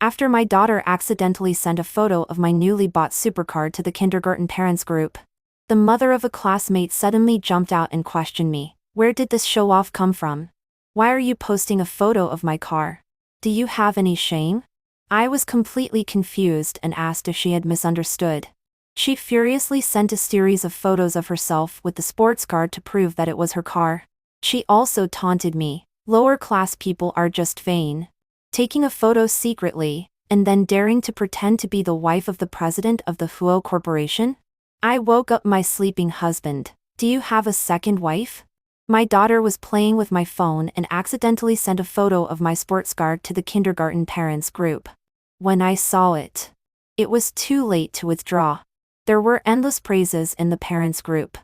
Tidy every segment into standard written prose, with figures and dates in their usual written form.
After my daughter accidentally sent a photo of my newly bought supercar to the kindergarten parents group, the mother of a classmate suddenly jumped out and questioned me. Where did this show-off come from? Why are you posting a photo of my car? Do you have any shame? I was completely confused and asked if she had misunderstood. She furiously sent a series of photos of herself with the sports car to prove that it was her car. She also taunted me. Lower-class people are just vain. Taking a photo secretly, and then daring to pretend to be the wife of the president of the Huo Corporation? I woke up my sleeping husband. Do you have a second wife? My daughter was playing with my phone and accidentally sent a photo of my sports car to the kindergarten parents group. When I saw it, it was too late to withdraw. There were endless praises in the parents group.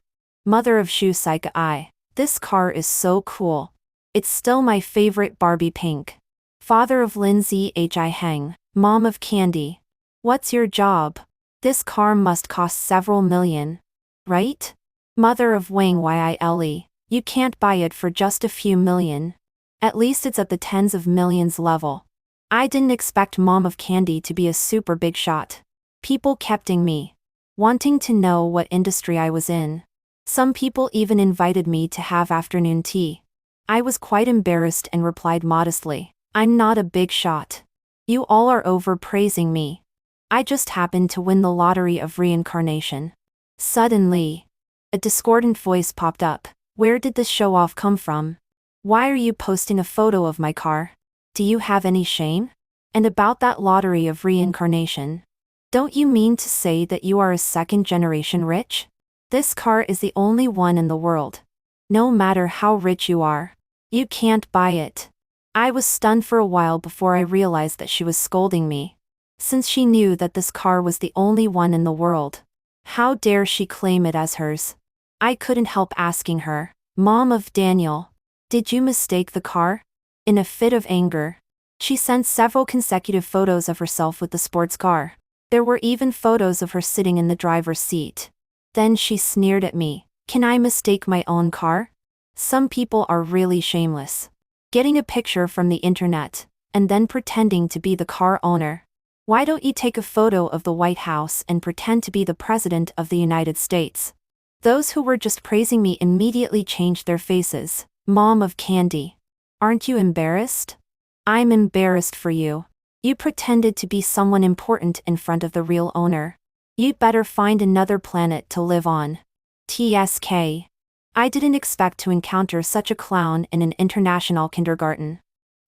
Mother of Shu Saika I. This car is so cool. It's still my favorite Barbie pink. Father of Lindsay Hi Heng. Mom of Candy. What's your job? This car must cost several million. Right? Mother of Wang Yile. You can't buy it for just a few million. At least it's at the tens of millions level. I didn't expect Mom of Candy to be a super big shot. People kept me, wanting to know what industry I was in. Some people even invited me to have afternoon tea. I was quite embarrassed and replied modestly, I'm not a big shot. You all are overpraising me. I just happened to win the lottery of reincarnation. Suddenly, a discordant voice popped up. Where did this show-off come from? Why are you posting a photo of my car? Do you have any shame? And about that lottery of reincarnation? Don't you mean to say that you are a second-generation rich? This car is the only one in the world. No matter how rich you are, you can't buy it. I was stunned for a while before I realized that she was scolding me. Since she knew that this car was the only one in the world, how dare she claim it as hers? I couldn't help asking her, Mom of Daniel, did you mistake the car? In a fit of anger, she sent several consecutive photos of herself with the sports car. There were even photos of her sitting in the driver's seat. Then she sneered at me. Can I mistake my own car? Some people are really shameless. Getting a picture from the internet, and then pretending to be the car owner. Why don't you take a photo of the White House and pretend to be the President of the United States? Those who were just praising me immediately changed their faces. Mom of Candy. Aren't you embarrassed? I'm embarrassed for you. You pretended to be someone important in front of the real owner. You'd better find another planet to live on. TSK. I didn't expect to encounter such a clown in an international kindergarten.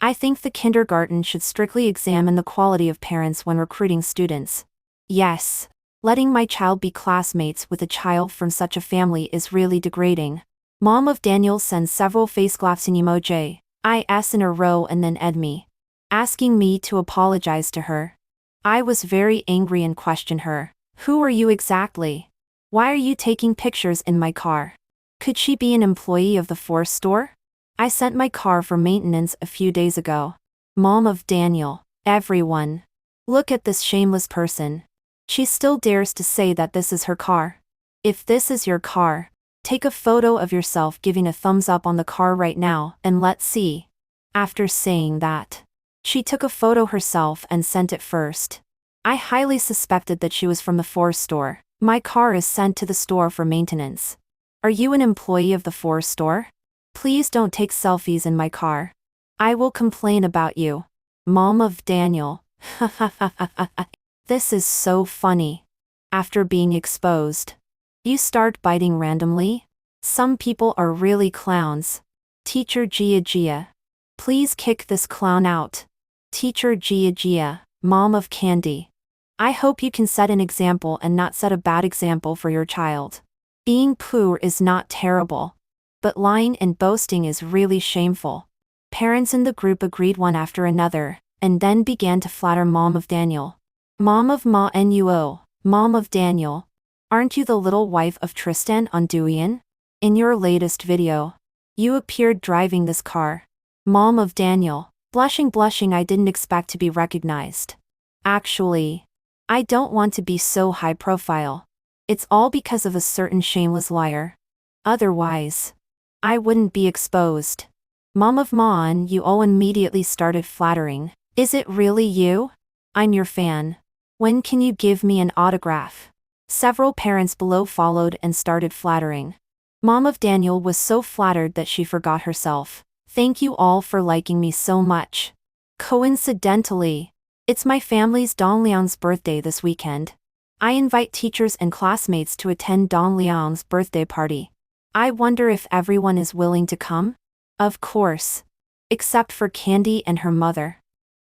I think the kindergarten should strictly examine the quality of parents when recruiting students. Yes. Letting my child be classmates with a child from such a family is really degrading. Mom of Daniel sends several face-glassing emoji, IS in a row and then me, asking me to apologize to her. I was very angry and questioned her. Who are you exactly? Why are you taking pictures in my car? Could she be an employee of the Force store? I sent my car for maintenance a few days ago. Mom of Daniel, everyone. Look at this shameless person. She still dares to say that this is her car. If this is your car, take a photo of yourself giving a thumbs up on the car right now and let's see. After saying that, she took a photo herself and sent it first. I highly suspected that she was from the Force store. My car is sent to the store for maintenance. Are you an employee of the Force store? Please don't take selfies in my car. I will complain about you. Mom of Daniel. This is so funny. After being exposed, you start biting randomly? Some people are really clowns. Teacher Gia Gia. Please kick this clown out. Teacher Gia Gia, Mom of Candy. I hope you can set an example and not set a bad example for your child. Being poor is not terrible, but lying and boasting is really shameful. Parents in the group agreed one after another, and then began to flatter Mom of Daniel. Mom of Ma Nuo, Mom of Daniel. Aren't you the little wife of Tristan on Duyan? In your latest video, you appeared driving this car. Mom of Daniel. Blushing I didn't expect to be recognized. Actually, I don't want to be so high profile. It's all because of a certain shameless liar. Otherwise, I wouldn't be exposed. Mom of Maan, you all immediately started flattering. Is it really you? I'm your fan. When can you give me an autograph? Several parents below followed and started flattering. Mom of Daniel was so flattered that she forgot herself. Thank you all for liking me so much. Coincidentally, it's my family's Dong Liang's birthday this weekend. I invite teachers and classmates to attend Dong Liang's birthday party. I wonder if everyone is willing to come? Of course. Except for Candy and her mother.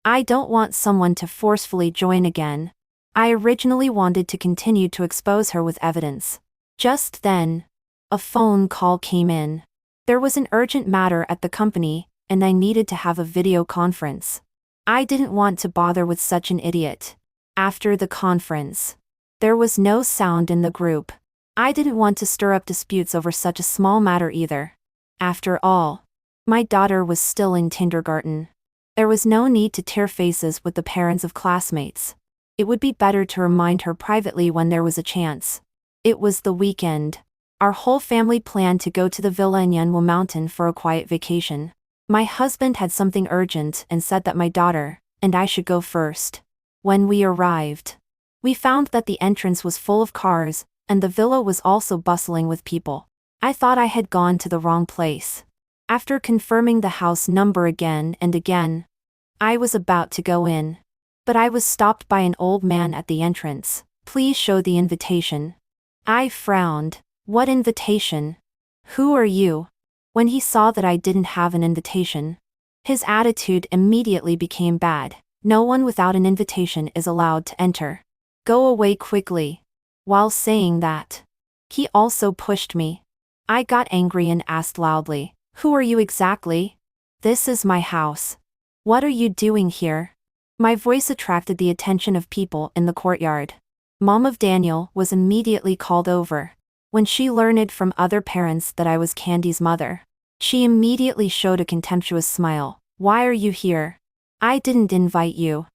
I don't want someone to forcefully join again. I originally wanted to continue to expose her with evidence. Just then, a phone call came in. There was an urgent matter at the company, and I needed to have a video conference. I didn't want to bother with such an idiot. After the conference, there was no sound in the group. I didn't want to stir up disputes over such a small matter either. After all, my daughter was still in kindergarten. There was no need to tear faces with the parents of classmates. It would be better to remind her privately when there was a chance. It was the weekend. Our whole family planned to go to the villa in Yanwu Mountain for a quiet vacation. My husband had something urgent and said that my daughter and I should go first. When we arrived, we found that the entrance was full of cars, and the villa was also bustling with people. I thought I had gone to the wrong place. After confirming the house number again and again, I was about to go in. But I was stopped by an old man at the entrance. Please show the invitation. I frowned. What invitation? Who are you? When he saw that I didn't have an invitation, his attitude immediately became bad. No one without an invitation is allowed to enter. Go away quickly. While saying that, he also pushed me. I got angry and asked loudly, who are you exactly? This is my house. What are you doing here? My voice attracted the attention of people in the courtyard. Mom of Daniel was immediately called over. When she learned from other parents that I was Candy's mother, she immediately showed a contemptuous smile. Why are you here? I didn't invite you.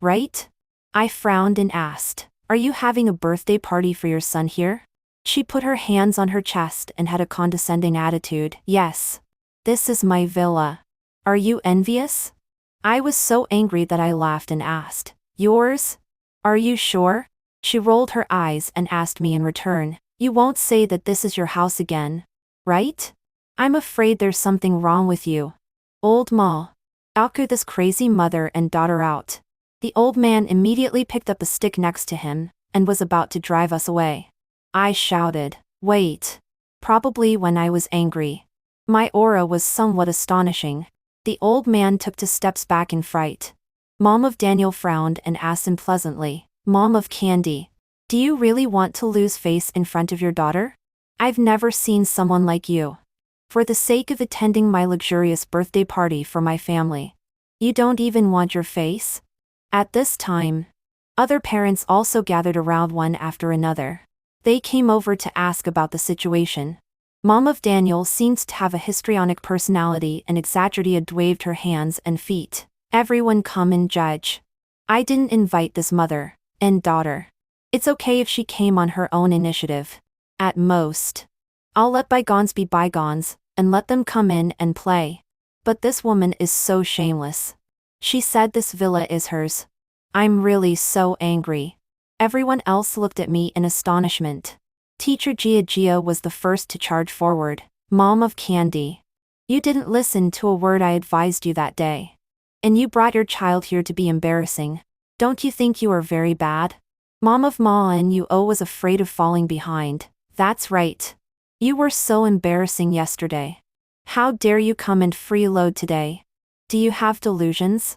Right? I frowned and asked, are you having a birthday party for your son here? She put her hands on her chest and had a condescending attitude. Yes. This is my villa. Are you envious? I was so angry that I laughed and asked, yours? Are you sure? She rolled her eyes and asked me in return, you won't say that this is your house again, right? I'm afraid there's something wrong with you. Old Ma. Alku this crazy mother and daughter out. The old man immediately picked up a stick next to him, and was about to drive us away. I shouted, wait. Probably when I was angry. My aura was somewhat astonishing. The old man took 2 steps back in fright. Mom of Daniel frowned and asked unpleasantly, Mom of Candy, do you really want to lose face in front of your daughter? I've never seen someone like you. For the sake of attending my luxurious birthday party for my family, you don't even want your face? At this time, other parents also gathered around one after another. They came over to ask about the situation. Mom of Daniel seemed to have a histrionic personality and exaggerated waved her hands and feet. Everyone come and judge. I didn't invite this mother and daughter. It's okay if she came on her own initiative. At most, I'll let bygones be bygones, and let them come in and play. But this woman is so shameless. She said this villa is hers. I'm really so angry. Everyone else looked at me in astonishment. Teacher Gia was the first to charge forward. Mom of Candy. You didn't listen to a word I advised you that day. And you brought your child here to be embarrassing. Don't you think you are very bad? Mom of Ma and you was afraid of falling behind. That's right. You were so embarrassing yesterday. How dare you come and freeload today? Do you have delusions?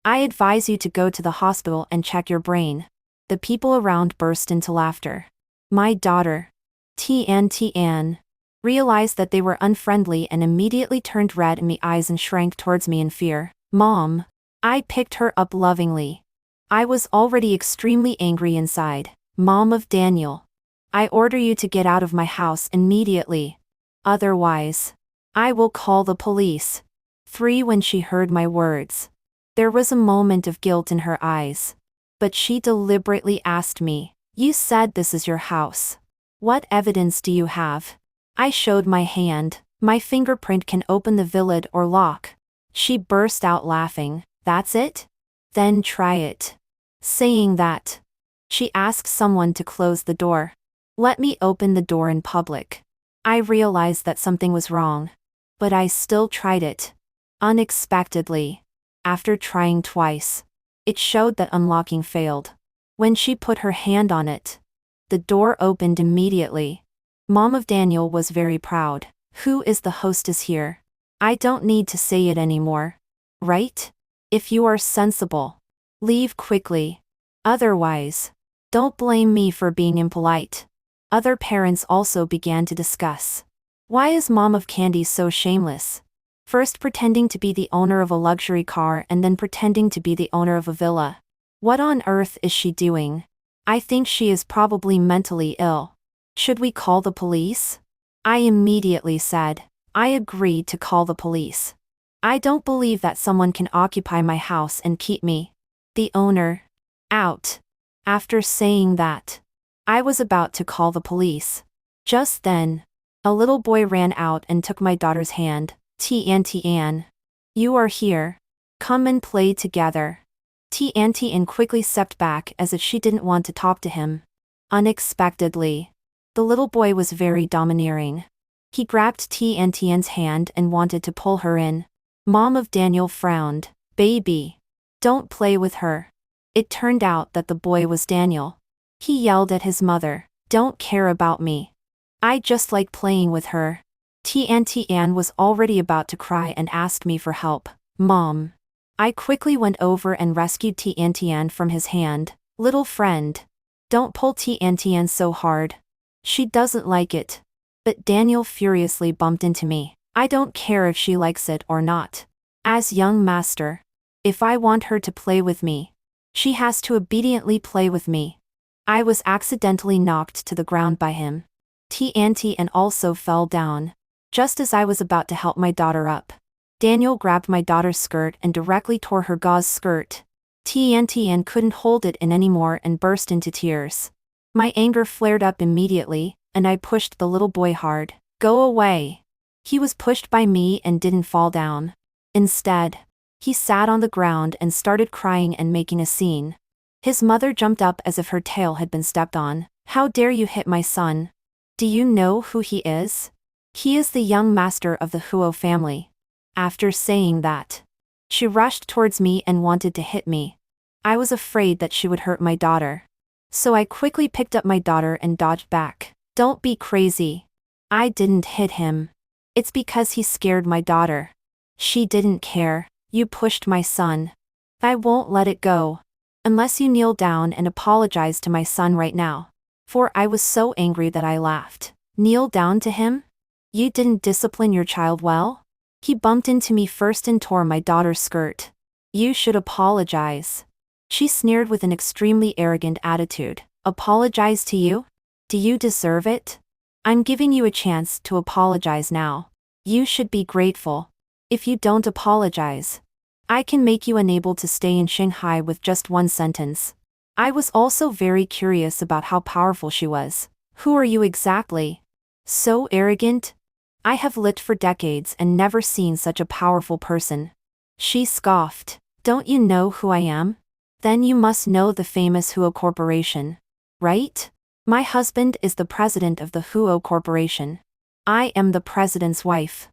I advise you to go to the hospital and check your brain. The people around burst into laughter. My daughter, Tian, realized that they were unfriendly and immediately turned red in the eyes and shrank towards me in fear. Mom. I picked her up lovingly. I was already extremely angry inside. Mom of Daniel. I order you to get out of my house immediately. Otherwise, I will call the police. 3 When she heard my words, there was a moment of guilt in her eyes. But she deliberately asked me, you said this is your house. What evidence do you have? I showed my hand. My fingerprint can open the viled or lock. She burst out laughing. That's it? Then try it. Saying that, she asked someone to close the door. Let me open the door in public. I realized that something was wrong. But I still tried it. Unexpectedly. After trying twice, it showed that unlocking failed. When she put her hand on it, the door opened immediately. Mom of Daniel was very proud. Who is the hostess here? I don't need to say it anymore. Right? If you are sensible, leave quickly. Otherwise, don't blame me for being impolite. Other parents also began to discuss. Why is Mom of Candy so shameless? First pretending to be the owner of a luxury car and then pretending to be the owner of a villa. What on earth is she doing? I think she is probably mentally ill. Should we call the police? I immediately said, I agree to call the police. I don't believe that someone can occupy my house and keep me, the owner, out. After saying that, I was about to call the police. Just then, a little boy ran out and took my daughter's hand. Auntie Anne. You are here. Come and play together. Auntie Anne quickly stepped back as if she didn't want to talk to him. Unexpectedly, the little boy was very domineering. He grabbed Auntie Anne's hand and wanted to pull her in. Mom of Daniel frowned. Baby, don't play with her. It turned out that the boy was Daniel. He yelled at his mother, don't care about me. I just like playing with her. Auntie Anne was already about to cry and asked me for help. Mom. I quickly went over and rescued Auntie Anne from his hand. Little friend. Don't pull Auntie Anne so hard. She doesn't like it. But Daniel furiously bumped into me. I don't care if she likes it or not. As young master, if I want her to play with me, she has to obediently play with me. I was accidentally knocked to the ground by him. Auntie Anne also fell down. Just as I was about to help my daughter up, Daniel grabbed my daughter's skirt and directly tore her gauze skirt. Auntie Anne couldn't hold it in anymore and burst into tears. My anger flared up immediately, and I pushed the little boy hard. Go away. He was pushed by me and didn't fall down. Instead, he sat on the ground and started crying and making a scene. His mother jumped up as if her tail had been stepped on. How dare you hit my son? Do you know who he is? He is the young master of the Huo family. After saying that, she rushed towards me and wanted to hit me. I was afraid that she would hurt my daughter. So I quickly picked up my daughter and dodged back. Don't be crazy. I didn't hit him. It's because he scared my daughter. She didn't care. You pushed my son. I won't let it go. Unless you kneel down and apologize to my son right now. For I was so angry that I laughed. Kneel down to him? You didn't discipline your child well? He bumped into me first and tore my daughter's skirt. You should apologize. She sneered with an extremely arrogant attitude. Apologize to you? Do you deserve it? I'm giving you a chance to apologize now. You should be grateful. If you don't apologize, I can make you unable to stay in Shanghai with just one sentence. I was also very curious about how powerful she was. Who are you exactly? So arrogant? I have lived for decades and never seen such a powerful person. She scoffed. Don't you know who I am? Then you must know the famous Huo Corporation. Right? My husband is the president of the Huo Corporation. I am the president's wife.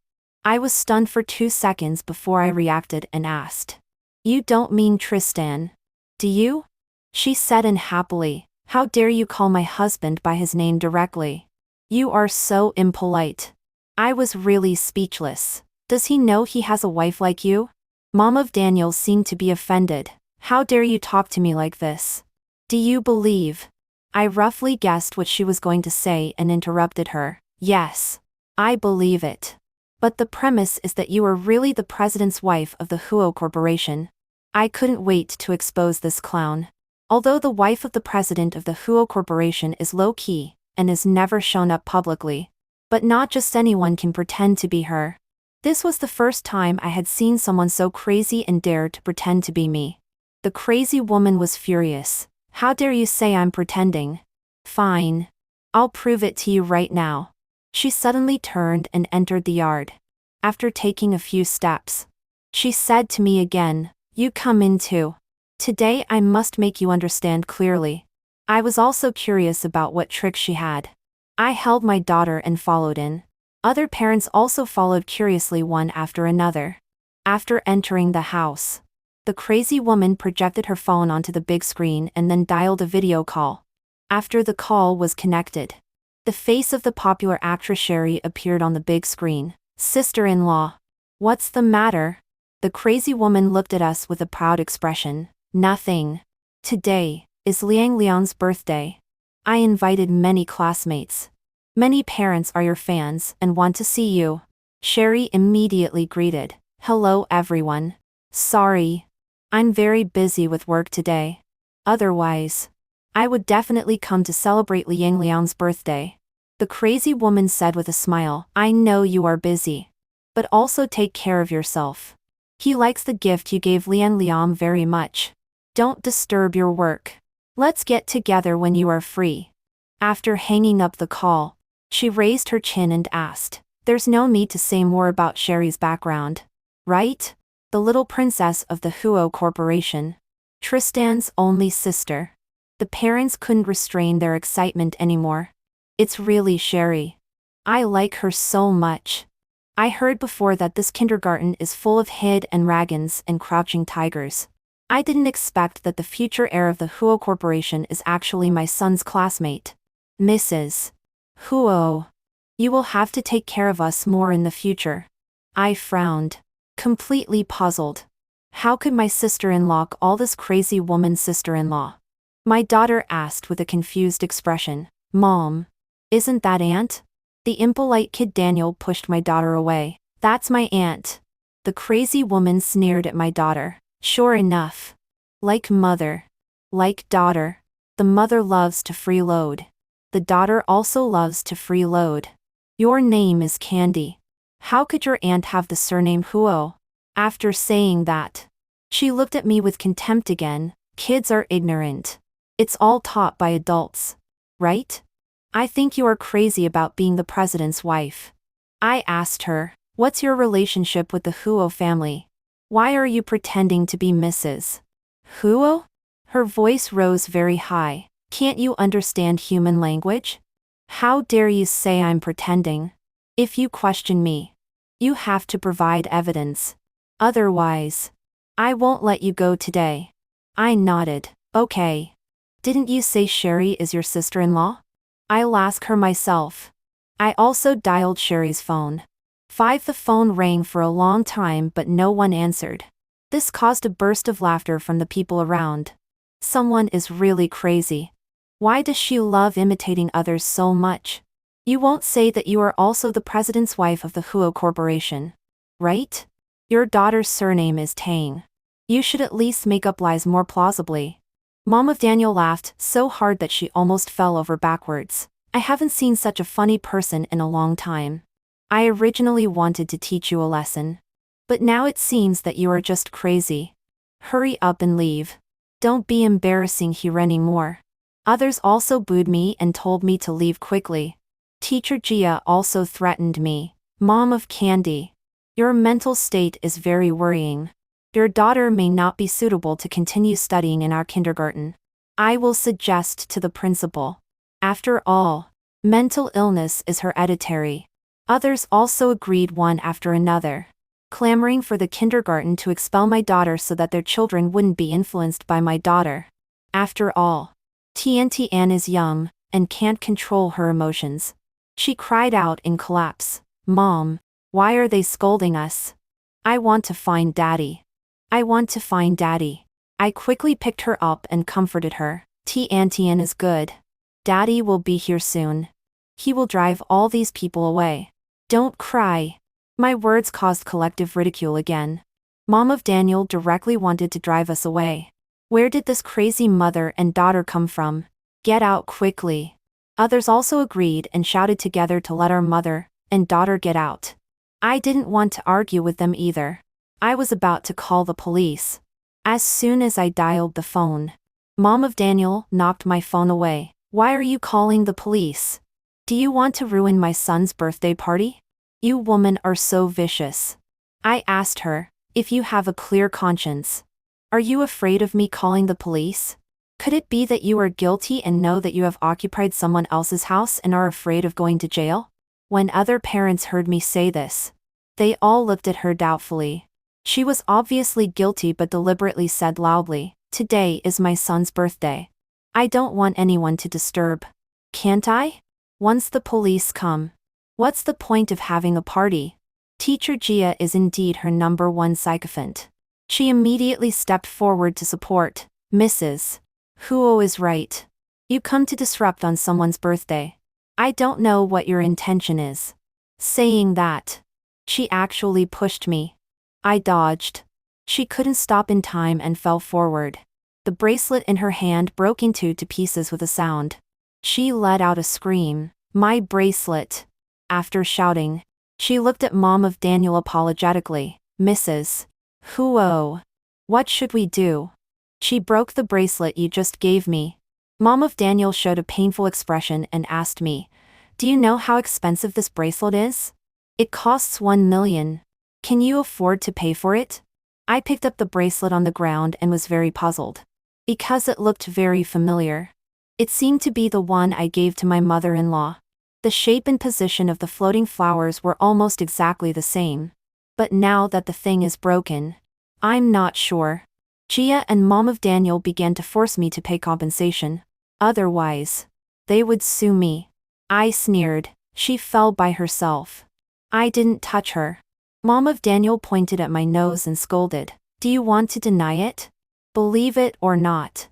I was stunned for 2 seconds before I reacted and asked. You don't mean Tristan, do you? She said unhappily. How dare you call my husband by his name directly? You are so impolite. I was really speechless. Does he know he has a wife like you? Mom of Daniel seemed to be offended. How dare you talk to me like this? Do you believe? I roughly guessed what she was going to say and interrupted her. Yes, I believe it. But the premise is that you are really the president's wife of the Huo Corporation. I couldn't wait to expose this clown. Although the wife of the president of the Huo Corporation is low-key and is never shown up publicly, but not just anyone can pretend to be her. This was the first time I had seen someone so crazy and dared to pretend to be me. The crazy woman was furious. How dare you say I'm pretending? Fine. I'll prove it to you right now. She suddenly turned and entered the yard. After taking a few steps, she said to me again, you come in too. Today I must make you understand clearly. I was also curious about what tricks she had. I held my daughter and followed in. Other parents also followed curiously one after another. After entering the house, the crazy woman projected her phone onto the big screen and then dialed a video call. After the call was connected, the face of the popular actress Sherry appeared on the big screen. Sister-in-law. What's the matter? The crazy woman looked at us with a proud expression. Nothing. Today is Liang Liang's birthday. I invited many classmates. Many parents are your fans and want to see you. Sherry immediately greeted. Hello everyone. Sorry. I'm very busy with work today. Otherwise, I would definitely come to celebrate Liang Liang's birthday. The crazy woman said with a smile. I know you are busy. But also take care of yourself. He likes the gift you gave Liang Liang very much. Don't disturb your work. Let's get together when you are free. After hanging up the call, she raised her chin and asked. There's no need to say more about Sherry's background, right? The little princess of the Huo Corporation. Tristan's only sister. The parents couldn't restrain their excitement anymore. It's really Sherry. I like her so much. I heard before that this kindergarten is full of hid and dragons and crouching tigers. I didn't expect that the future heir of the Huo Corporation is actually my son's classmate. Mrs. Huo. You will have to take care of us more in the future. I frowned. Completely puzzled. How could my sister-in-law call this crazy woman sister-in-law? My daughter asked with a confused expression. Mom. Isn't that aunt? The impolite kid Daniel pushed my daughter away. That's my aunt. The crazy woman sneered at my daughter. Sure enough. Like mother. Like daughter. The mother loves to freeload. The daughter also loves to freeload. Your name is Candy. How could your aunt have the surname Huo? After saying that, she looked at me with contempt again. Kids are ignorant. It's all taught by adults. Right? I think you are crazy about being the president's wife. I asked her, what's your relationship with the Huo family? Why are you pretending to be Mrs. Huo? Her voice rose very high. Can't you understand human language? How dare you say I'm pretending? If you question me, you have to provide evidence. Otherwise, I won't let you go today. I nodded. Okay. Didn't you say Sherry is your sister-in-law? I'll ask her myself. I also dialed Sherry's phone. The phone rang for a long time but no one answered. This caused a burst of laughter from the people around. Someone is really crazy. Why does she love imitating others so much? You won't say that you are also the president's wife of the Huo Corporation, right? Your daughter's surname is Tang. You should at least make up lies more plausibly. Mom of Daniel laughed so hard that she almost fell over backwards. I haven't seen such a funny person in a long time. I originally wanted to teach you a lesson. But now it seems that you are just crazy. Hurry up and leave. Don't be embarrassing here anymore. Others also booed me and told me to leave quickly. Teacher Jia also threatened me. Mom of Candy. Your mental state is very worrying. Your daughter may not be suitable to continue studying in our kindergarten. I will suggest to the principal. After all, mental illness is hereditary. Others also agreed one after another, clamoring for the kindergarten to expel my daughter so that their children wouldn't be influenced by my daughter. After all, Tian is young and can't control her emotions. She cried out in collapse. Mom, why are they scolding us? I want to find Daddy. I want to find Daddy. I quickly picked her up and comforted her. Tian is good. Daddy will be here soon. He will drive all these people away. Don't cry. My words caused collective ridicule again. Mom of Daniel directly wanted to drive us away. Where did this crazy mother and daughter come from? Get out quickly. Others also agreed and shouted together to let our mother and daughter get out. I didn't want to argue with them either. I was about to call the police. As soon as I dialed the phone, Mom of Daniel knocked my phone away. Why are you calling the police? Do you want to ruin my son's birthday party? You women are so vicious. I asked her, if you have a clear conscience, Are you afraid of me calling the police? Could it be that you are guilty and know that you have occupied someone else's house and are afraid of going to jail? When other parents heard me say this, they all looked at her doubtfully. She was obviously guilty but deliberately said loudly, "Today is my son's birthday. I don't want anyone to disturb. Can't I? Once the police come. What's the point of having a party?" Teacher Gia is indeed her number one sycophant. She immediately stepped forward to support. "Mrs. Huo is right. You come to disrupt on someone's birthday. I don't know what your intention is." Saying that, she actually pushed me. I dodged. She couldn't stop in time and fell forward. The bracelet in her hand broke into pieces with a sound. She let out a scream. "My bracelet!" After shouting, she looked at Mom of Daniel apologetically. "Mrs. Huo, what should we do? She broke the bracelet you just gave me." Mom of Daniel showed a painful expression and asked me, "Do you know how expensive this bracelet is? It costs 1 million. Can you afford to pay for it?" I picked up the bracelet on the ground and was very puzzled. Because it looked very familiar. It seemed to be the one I gave to my mother-in-law. The shape and position of the floating flowers were almost exactly the same. But now that the thing is broken, I'm not sure. Gia and Mom of Daniel began to force me to pay compensation. Otherwise, they would sue me. I sneered. She fell by herself. I didn't touch her. Mom of Daniel pointed at my nose and scolded. "Do you want to deny it? Believe it or not,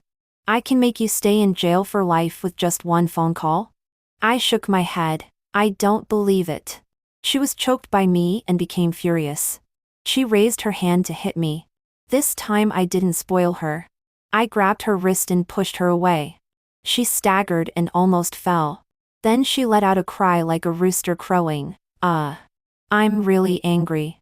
I can make you stay in jail for life with just one phone call." I shook my head. "I don't believe it." She was choked by me and became furious. She raised her hand to hit me. This time I didn't spoil her. I grabbed her wrist and pushed her away. She staggered and almost fell. Then she let out a cry like a rooster crowing. I'm really angry.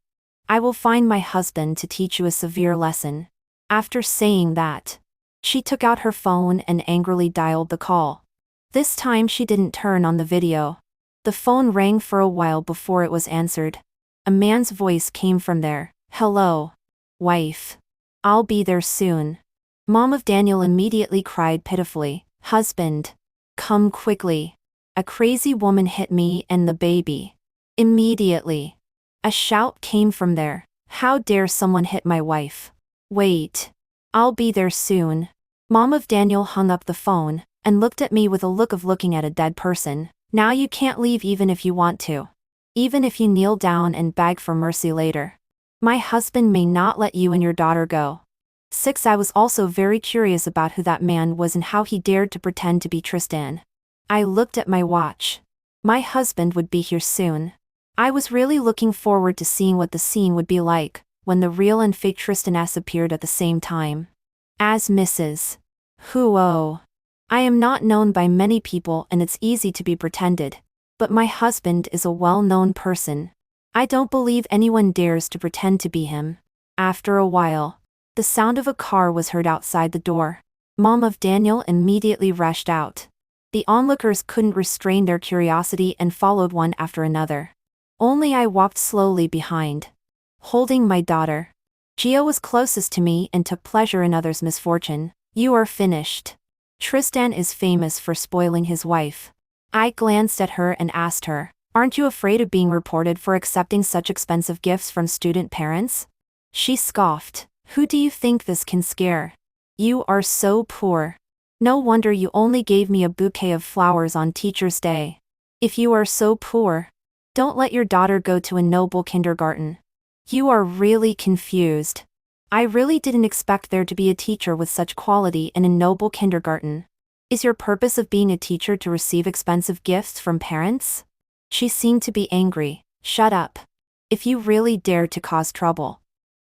I will find my husband to teach you a severe lesson." After saying that, she took out her phone and angrily dialed the call. This time she didn't turn on the video. The phone rang for a while before it was answered. A man's voice came from there. "Hello, wife. I'll be there soon." Mom of Daniel immediately cried pitifully, "Husband, come quickly. A crazy woman hit me and the baby." Immediately, a shout came from there. "How dare someone hit my wife? Wait. I'll be there soon." Mom of Daniel hung up the phone and looked at me with a look of looking at a dead person. "Now you can't leave even if you want to. Even if you kneel down and beg for mercy later. My husband may not let you and your daughter go." 6. I was also very curious about who that man was and how he dared to pretend to be Tristan. I looked at my watch. My husband would be here soon. I was really looking forward to seeing what the scene would be like when the real and fake Tristan S appeared at the same time. As Mrs. Huo, I am not known by many people and it's easy to be pretended, but my husband is a well-known person. I don't believe anyone dares to pretend to be him. After a while, the sound of a car was heard outside the door. Mom of Daniel immediately rushed out. The onlookers couldn't restrain their curiosity and followed one after another. Only I walked slowly behind, holding my daughter. Gia was closest to me and took pleasure in others' misfortune. "You are finished. Tristan is famous for spoiling his wife." I glanced at her and asked her, "Aren't you afraid of being reported for accepting such expensive gifts from student parents?" She scoffed. "Who do you think this can scare? You are so poor. No wonder you only gave me a bouquet of flowers on Teacher's Day. If you are so poor, don't let your daughter go to a noble kindergarten. You are really confused. I really didn't expect there to be a teacher with such quality in a noble kindergarten. Is your purpose of being a teacher to receive expensive gifts from parents?" She seemed to be angry. "Shut up. If you really dare to cause trouble,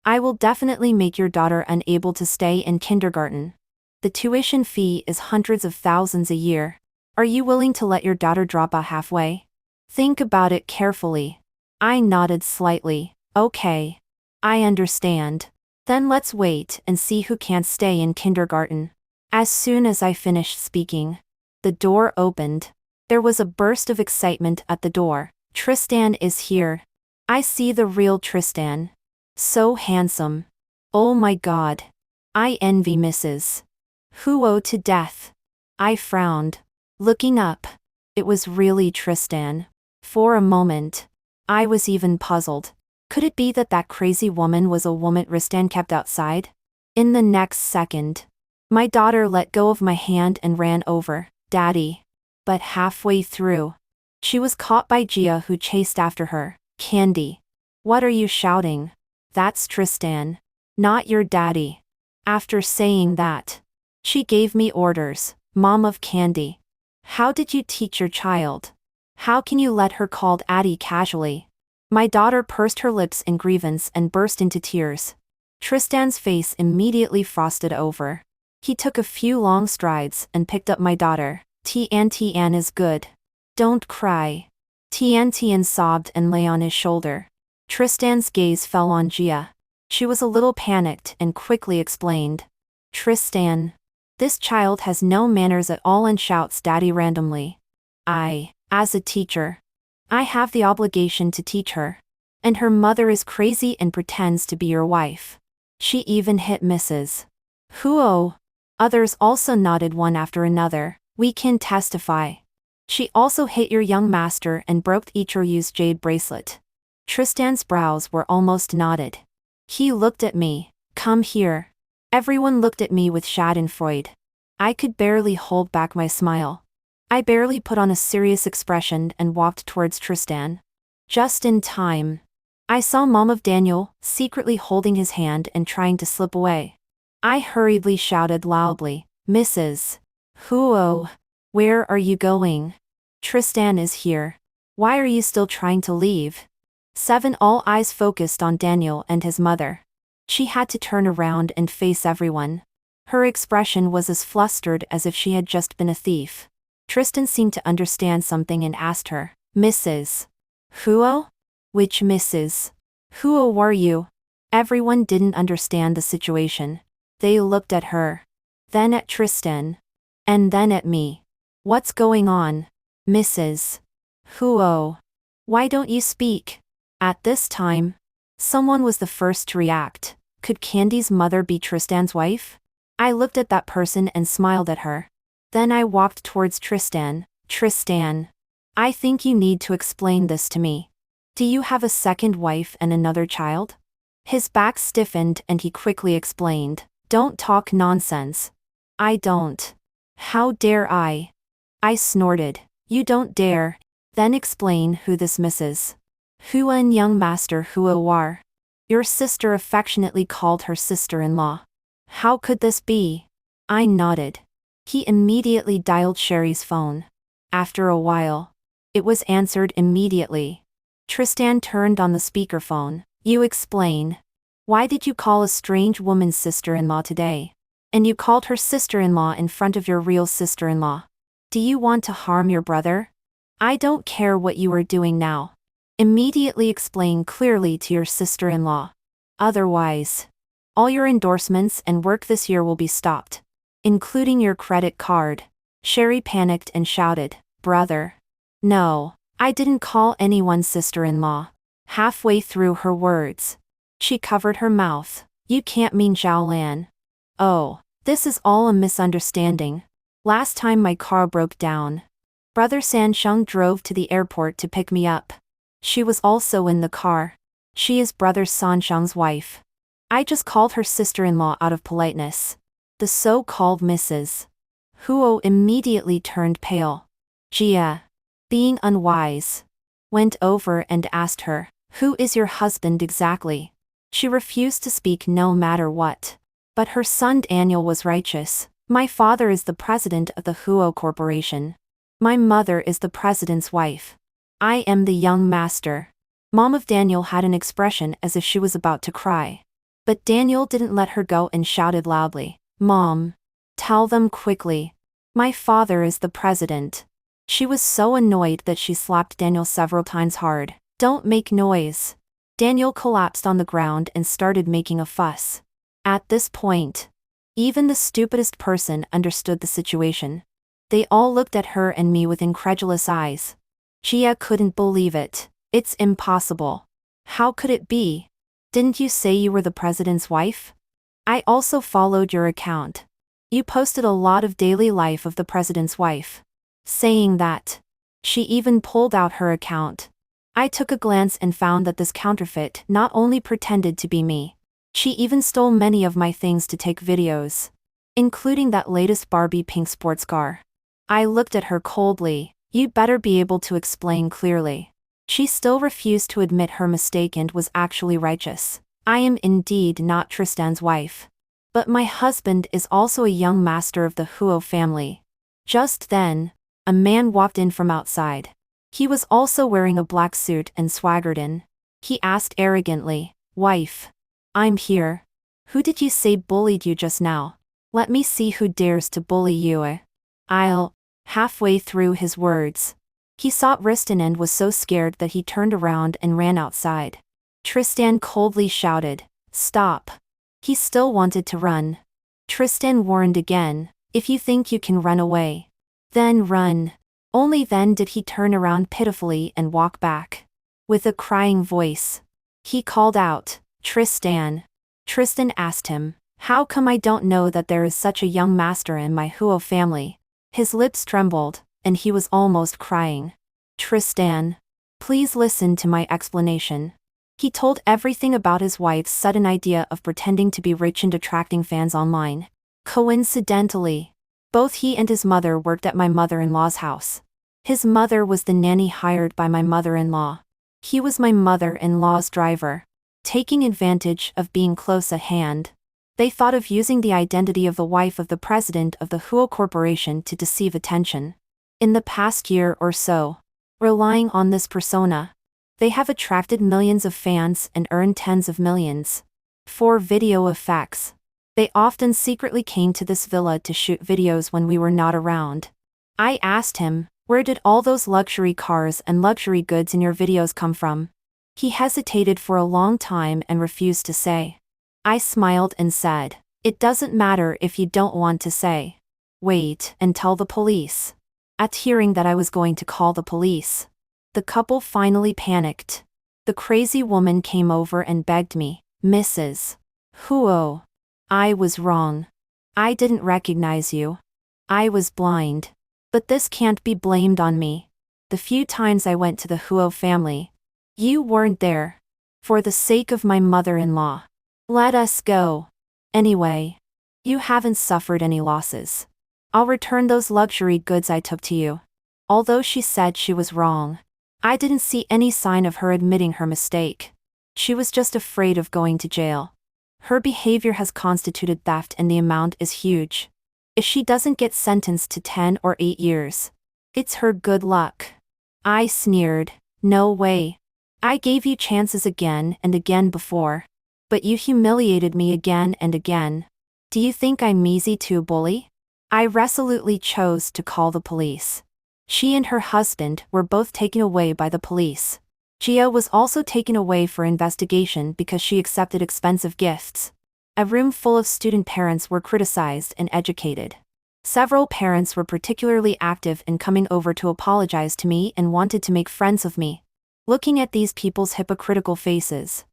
I will definitely make your daughter unable to stay in kindergarten. The tuition fee is hundreds of thousands a year. Are you willing to let your daughter drop out halfway? Think about it carefully." I nodded slightly. "Okay. I understand. Then let's wait and see who can't stay in kindergarten." As soon as I finished speaking, the door opened. There was a burst of excitement at the door. "Tristan is here. I see the real Tristan. So handsome. Oh my God. I envy Mrs. Huo to death. I frowned. Looking up. It was really Tristan. For a moment. I was even puzzled. Could it be that that crazy woman was a woman Tristan kept outside? In the next second. My daughter let go of my hand and ran over. Daddy. But halfway through. She was caught by Gia, who chased after her. Candy. What are you shouting? That's Tristan. Not your daddy. After saying that. She gave me orders. Mom of Candy. How did you teach your child? How can you let her called Addie casually? My daughter pursed her lips in grievance and burst into tears. Tristan's face immediately frosted over. He took a few long strides and picked up my daughter. Tian is good. Don't cry. Tian sobbed and lay on his shoulder. Tristan's gaze fell on Gia. She was a little panicked and quickly explained. Tristan. This child has no manners at all and shouts Daddy randomly. As a teacher, I have the obligation to teach her. And her mother is crazy and pretends to be your wife. She even hit Mrs. Huo. Others also nodded one after another. We can testify. She also hit your young master and broke Ichiryu's jade bracelet. Tristan's brows were almost knotted. He looked at me. Come here. Everyone looked at me with schadenfreude. I could barely hold back my smile. I barely put on a serious expression and walked towards Tristan. Just in time. I saw Mom of Daniel secretly holding his hand and trying to slip away. I hurriedly shouted loudly, Mrs. Huo, where are you going? Tristan is here. Why are you still trying to leave? 7. All eyes focused on Daniel and his mother. She had to turn around and face everyone. Her expression was as flustered as if she had just been a thief. Tristan seemed to understand something and asked her, Mrs. Huo? Which Mrs. Huo were you? Everyone didn't understand the situation. They looked at her. Then at Tristan. And then at me. What's going on? Mrs. Huo. Why don't you speak? At this time, someone was the first to react. Could Candy's mother be Tristan's wife? I looked at that person and smiled at her. Then I walked towards Tristan. Tristan. I think you need to explain this to me. Do you have a second wife and another child? His back stiffened and he quickly explained. Don't talk nonsense. I don't. How dare I? I snorted. You don't dare. Then explain who this Mrs. Hua and young Master Hua are. Your sister affectionately called her sister-in-law. How could this be? I nodded. He immediately dialed Sherry's phone. After a while, it was answered immediately. Tristan turned on the speakerphone. You explain. Why did you call a strange woman's sister-in-law today? And you called her sister-in-law in front of your real sister-in-law. Do you want to harm your brother? I don't care what you are doing now. Immediately explain clearly to your sister-in-law. Otherwise, all your endorsements and work this year will be stopped. Including your credit card. Sherry panicked and shouted, Brother. No, I didn't call anyone sister-in-law. Halfway through her words, she covered her mouth. You can't mean Xiaolan. Oh, this is all a misunderstanding. Last time my car broke down. Brother Sansheng drove to the airport to pick me up. She was also in the car. She is Brother Sansheng's wife. I just called her sister-in-law out of politeness. The so-called Mrs. Huo immediately turned pale. Gia, being unwise, went over and asked her, Who is your husband exactly? She refused to speak no matter what. But her son Daniel was righteous. My father is the president of the Huo Corporation. My mother is the president's wife. I am the young master. Mom of Daniel had an expression as if she was about to cry. But Daniel didn't let her go and shouted loudly, Mom, tell them quickly. My father is the president. She was so annoyed that she slapped Daniel several times hard. Don't make noise. Daniel collapsed on the ground and started making a fuss. At this point, even the stupidest person understood the situation. They all looked at her and me with incredulous eyes. Gia couldn't believe it. It's impossible. How could it be? Didn't you say you were the president's wife? I also followed your account. You posted a lot of daily life of the president's wife. Saying that. She even pulled out her account. I took a glance and found that this counterfeit not only pretended to be me, she even stole many of my things to take videos, including that latest Barbie pink sports car. I looked at her coldly. You'd better be able to explain clearly. She still refused to admit her mistake and was actually righteous. I am indeed not Tristan's wife. But my husband is also a young master of the Huo family. Just then, a man walked in from outside. He was also wearing a black suit and swaggered in. He asked arrogantly, "Wife, I'm here. Who did you say bullied you just now? Let me see who dares to bully you." Halfway through his words, he saw Tristan and was so scared that he turned around and ran outside. Tristan coldly shouted, "Stop." He still wanted to run. Tristan warned again, "If you think you can run away, then run." Only then did he turn around pitifully and walk back. With a crying voice, he called out, "Tristan." Tristan asked him, "How come I don't know that there is such a young master in my Huo family?" His lips trembled, and he was almost crying. "Tristan, please listen to my explanation." He told everything about his wife's sudden idea of pretending to be rich and attracting fans online. Coincidentally, both he and his mother worked at my mother-in-law's house. His mother was the nanny hired by my mother-in-law. He was my mother-in-law's driver. Taking advantage of being close at hand, they thought of using the identity of the wife of the president of the Huo Corporation to deceive attention. In the past year or so, relying on this persona, they have attracted millions of fans and earned tens of millions. For video effects, they often secretly came to this villa to shoot videos when we were not around. I asked him, "Where did all those luxury cars and luxury goods in your videos come from?" He hesitated for a long time and refused to say. I smiled and said, "It doesn't matter if you don't want to say. Wait and tell the police." At hearing that I was going to call the police, the couple finally panicked. The crazy woman came over and begged me, "Mrs. Huo, I was wrong. I didn't recognize you. I was blind. But this can't be blamed on me. The few times I went to the Huo family, you weren't there. For the sake of my mother-in-law, let us go. Anyway, you haven't suffered any losses. I'll return those luxury goods I took to you." Although she said she was wrong, I didn't see any sign of her admitting her mistake. She was just afraid of going to jail. Her behavior has constituted theft and the amount is huge. If she doesn't get sentenced to 10 or 8 years, it's her good luck. I sneered, "No way. I gave you chances again and again before. But you humiliated me again and again. Do you think I'm easy to bully?" I resolutely chose to call the police. She and her husband were both taken away by the police. Gia was also taken away for investigation because she accepted expensive gifts. A room full of student parents were criticized and educated. Several parents were particularly active in coming over to apologize to me and wanted to make friends with me. Looking at these people's hypocritical faces,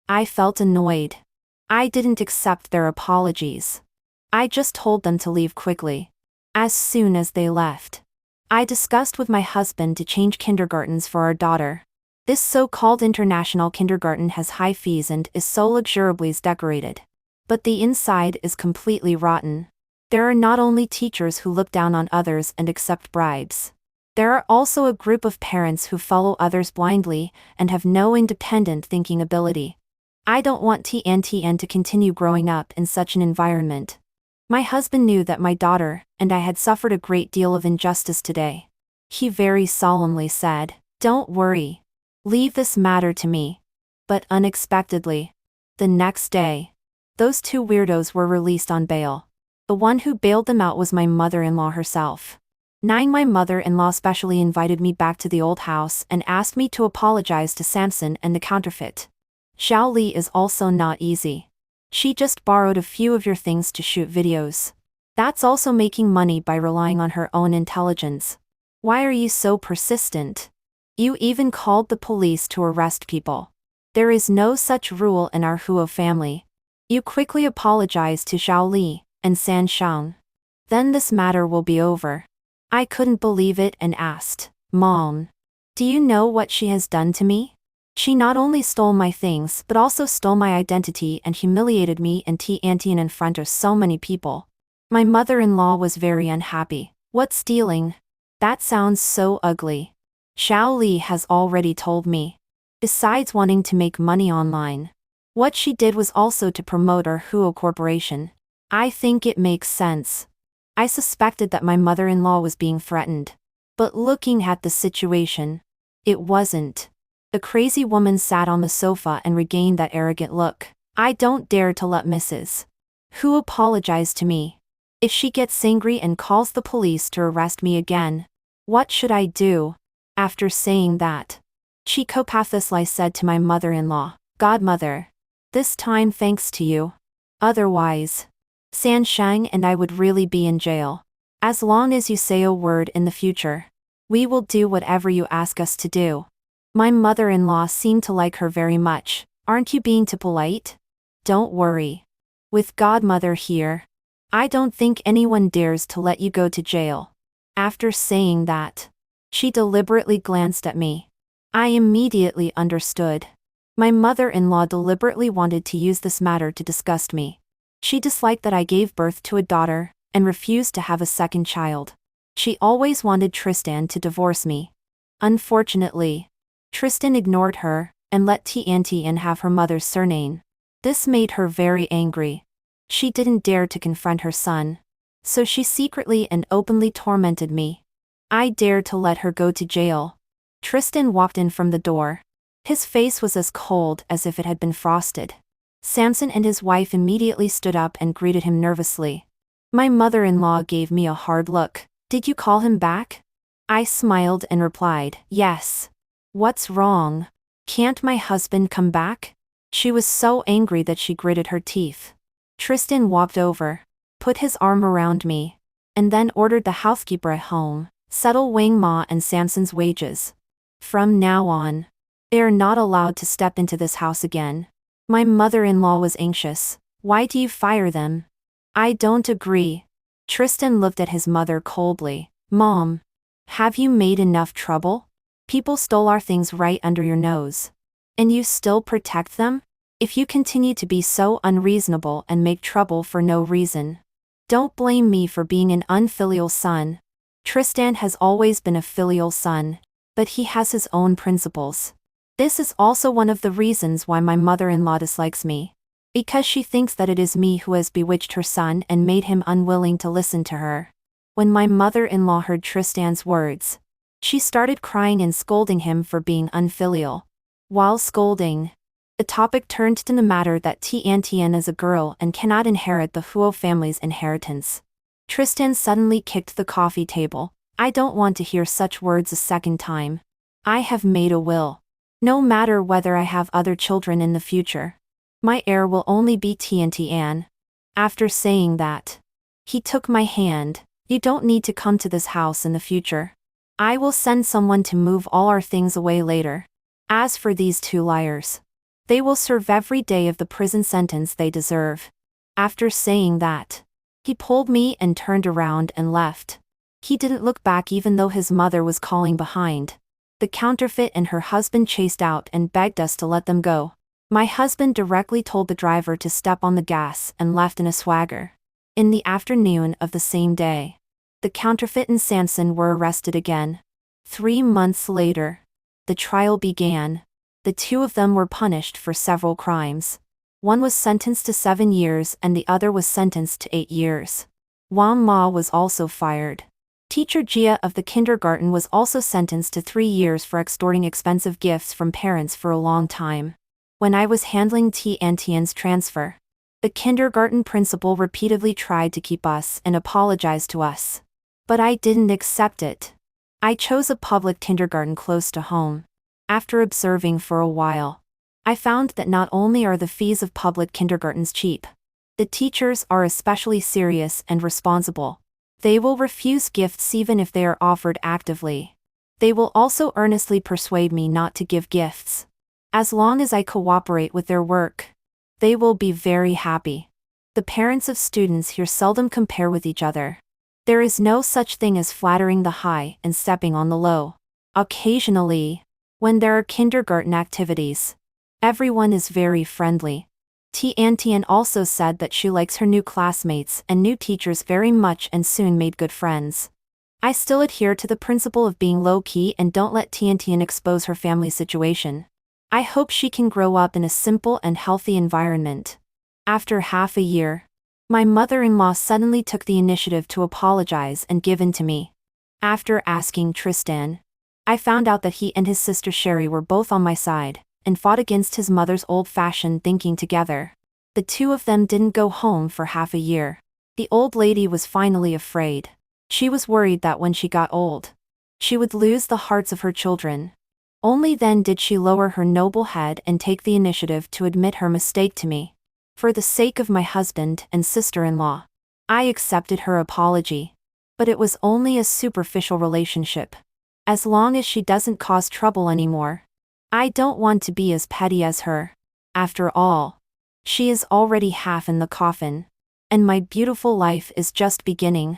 I felt annoyed. I didn't accept their apologies. I just told them to leave quickly. As soon as they left, I discussed with my husband to change kindergartens for our daughter. This so-called international kindergarten has high fees and is so luxuriously decorated. But the inside is completely rotten. There are not only teachers who look down on others and accept bribes. There are also a group of parents who follow others blindly and have no independent thinking ability. I don't want TNTN to continue growing up in such an environment. My husband knew that my daughter and I had suffered a great deal of injustice today. He very solemnly said, "Don't worry. Leave this matter to me." But unexpectedly, the next day, those two weirdos were released on bail. The one who bailed them out was my mother-in-law herself. My mother-in-law specially invited me back to the old house and asked me to apologize to Samson and the counterfeit. Xiao Li is also not easy. She just borrowed a few of your things to shoot videos. That's also making money by relying on her own intelligence. Why are you so persistent? You even called the police to arrest people. There is no such rule in our Huo family. You quickly apologize to Xiao Li and San Shang. Then this matter will be over. I couldn't believe it and asked, Mom, do you know what she has done to me? She not only stole my things but also stole my identity and humiliated me and Tiantian in front of so many people. My mother-in-law was very unhappy. What stealing? That sounds so ugly. Xiao Li has already told me. Besides wanting to make money online, what she did was also to promote our Huo Corporation. I think it makes sense. I suspected that my mother-in-law was being threatened. But looking at the situation, it wasn't. The crazy woman sat on the sofa and regained that arrogant look. I don't dare to let Mrs. Hu apologize to me. If she gets angry and calls the police to arrest me again, what should I do? After saying that, Chikopathusli said to my mother-in-law, Godmother, this time thanks to you. Otherwise, San Shang and I would really be in jail. As long as you say a word in the future, we will do whatever you ask us to do. My mother-in-law seemed to like her very much. Aren't you being too polite? Don't worry. With Godmother here, I don't think anyone dares to let you go to jail. After saying that, she deliberately glanced at me. I immediately understood. My mother-in-law deliberately wanted to use this matter to disgust me. She disliked that I gave birth to a daughter and refused to have a second child. She always wanted Tristan to divorce me. Unfortunately, Tristan ignored her and let Tiantian have her mother's surname. This made her very angry. She didn't dare to confront her son, so she secretly and openly tormented me. I dared to let her go to jail. Tristan walked in from the door. His face was as cold as if it had been frosted. Samson and his wife immediately stood up and greeted him nervously. My mother-in-law gave me a hard look. Did you call him back? I smiled and replied, yes. What's wrong? Can't my husband come back? She was so angry that she gritted her teeth. Tristan walked over, put his arm around me, and then ordered the housekeeper at home, settle Wang Ma and Samson's wages. From now on, they are not allowed to step into this house again. My mother-in-law was anxious. Why do you fire them? I don't agree. Tristan looked at his mother coldly. Mom, have you made enough trouble? People stole our things right under your nose. And you still protect them? If you continue to be so unreasonable and make trouble for no reason, don't blame me for being an unfilial son. Tristan has always been a filial son, but he has his own principles. This is also one of the reasons why my mother-in-law dislikes me. Because she thinks that it is me who has bewitched her son and made him unwilling to listen to her. When my mother-in-law heard Tristan's words, she started crying and scolding him for being unfilial. While scolding, the topic turned to the matter that Tiantian is a girl and cannot inherit the Huo family's inheritance. Tristan suddenly kicked the coffee table. I don't want to hear such words a second time. I have made a will. No matter whether I have other children in the future, my heir will only be Tiantian. After saying that, he took my hand. You don't need to come to this house in the future. I will send someone to move all our things away later. As for these two liars, they will serve every day of the prison sentence they deserve. After saying that, he pulled me and turned around and left. He didn't look back even though his mother was calling behind. The counterfeit and her husband chased out and begged us to let them go. My husband directly told the driver to step on the gas and left in a swagger. In the afternoon of the same day, the counterfeit and Samson were arrested again. 3 months later, the trial began. The two of them were punished for several crimes. One was sentenced to 7 years and the other was sentenced to 8 years. Wang Ma was also fired. Teacher Jia of the kindergarten was also sentenced to 3 years for extorting expensive gifts from parents for a long time. When I was handling Tiantian's transfer, the kindergarten principal repeatedly tried to keep us and apologized to us. But I didn't accept it. I chose a public kindergarten close to home. After observing for a while, I found that not only are the fees of public kindergartens cheap, the teachers are especially serious and responsible. They will refuse gifts even if they are offered actively. They will also earnestly persuade me not to give gifts. As long as I cooperate with their work, They will be very happy. The parents of students here seldom compare with each other. There is no such thing as flattering the high and stepping on the low. Occasionally, when there are kindergarten activities, everyone is very friendly. Tian also said that she likes her new classmates and new teachers very much and soon made good friends. I still adhere to the principle of being low-key and don't let Tian expose her family situation. I hope she can grow up in a simple and healthy environment. After half a year, my mother-in-law suddenly took the initiative to apologize and give in to me. After asking Tristan, I found out that he and his sister Sherry were both on my side, and fought against his mother's old-fashioned thinking together. The two of them didn't go home for half a year. The old lady was finally afraid. She was worried that when she got old, she would lose the hearts of her children. Only then did she lower her noble head and take the initiative to admit her mistake to me. For the sake of my husband and sister-in-law, I accepted her apology. But it was only a superficial relationship. As long as she doesn't cause trouble anymore, I don't want to be as petty as her. After all, she is already half in the coffin, and my beautiful life is just beginning.